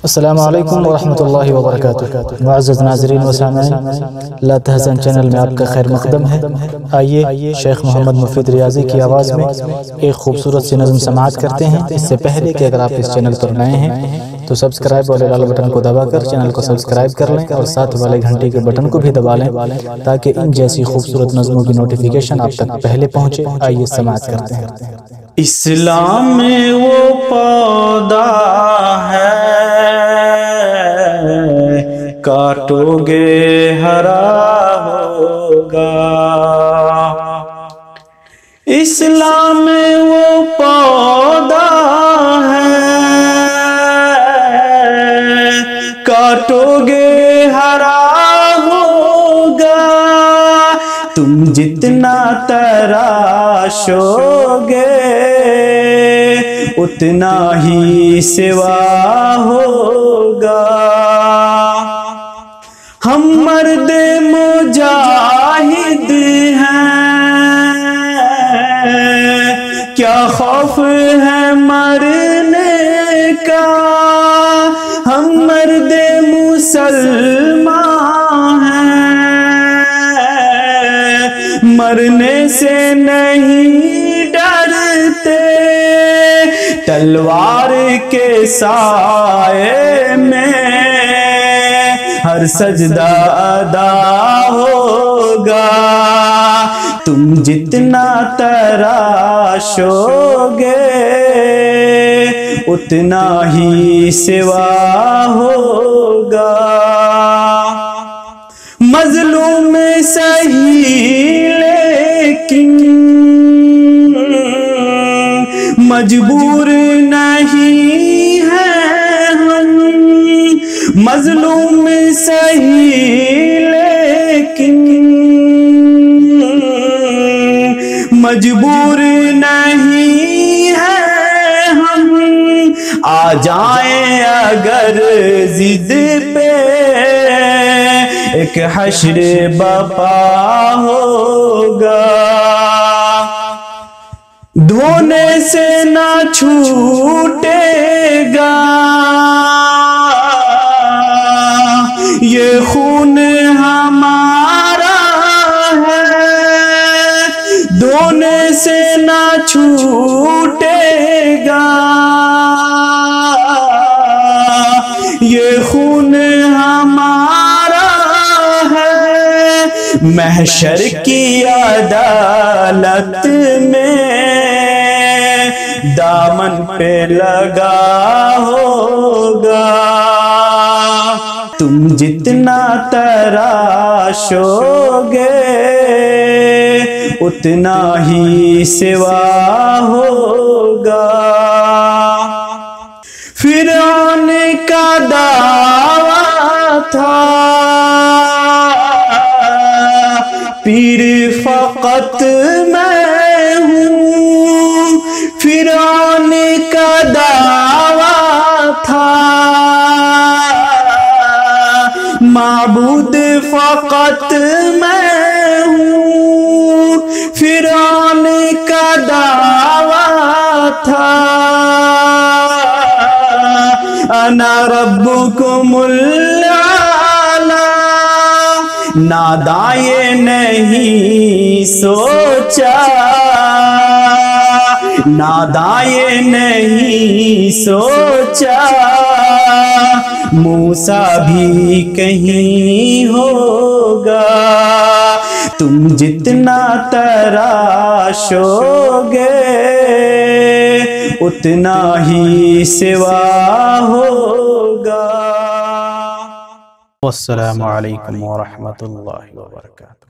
अस्सलामु अलैकुम वरहमतुल्लाहि वबरकातुहू। मुअज़्ज़ज़ नाज़रीन व सामिईन, ला तहज़न चैनल में आपका खैर मक़दम है। आइए शेख मोहम्मद मुफीद रियाज़ी की आवाज़ में एक खूबसूरत सी नज़्म समाअत करते हैं। इससे पहले कि अगर आप इस चैनल पर नए हैं तो सब्सक्राइब वाले लाल बटन को दबाकर चैनल को सब्सक्राइब कर लें और साथ वाले घंटे के बटन को भी दबा लें ताकि इन जैसी खूबसूरत नज़्मों की नोटिफिकेशन आप तक पहले पहुँचे। आइए समाअत करते हैं। इस्लाम में वो पौधा है, काटोगे हरा होगा। इस्लाम में वो पौधा है, काटोगे हरा होगा। तुम जितना तराशोगे उतना ही सिवा होगा। हम मर्द मुजाहिद हैं, क्या खौफ है मरने का। हम मर्द मुसलमान हैं, मरने से नहीं डरते। तलवार के साए में हर सजदा अदा होगा। तुम जितना तराशोगे उतना ही सिवा होगा। मजलूम सही लेकिन मजबूर नहीं है हम। मजलूम सही लेकिन मजबूर नहीं है हम। आ जाएं अगर जिद पे एक हश्र बपा होगा। धोने से ना छूटेगा ये खून हमारा है। धोने से ना छूटेगा ये खून हमारा है। महशर की अदालत में दामन पे लगा होगा। तुम जितना तराशोगे उतना ही सिवा होगा। फिरौन का दावा था पीर फकत मैं हूँ। फिरौन का दावा था माबूद फकत मैं हूँ। फिरौन का दावा था अना रब्बुकुमुल आला। नादाए नहीं सोचा, नादाए नहीं सोचा मूसा भी कहीं होगा। तुम जितना तराशोगे उतना ही सिवा होगा। वस्सलामु अलैकुम वरहमतुल्लाहि वबरकातुहू।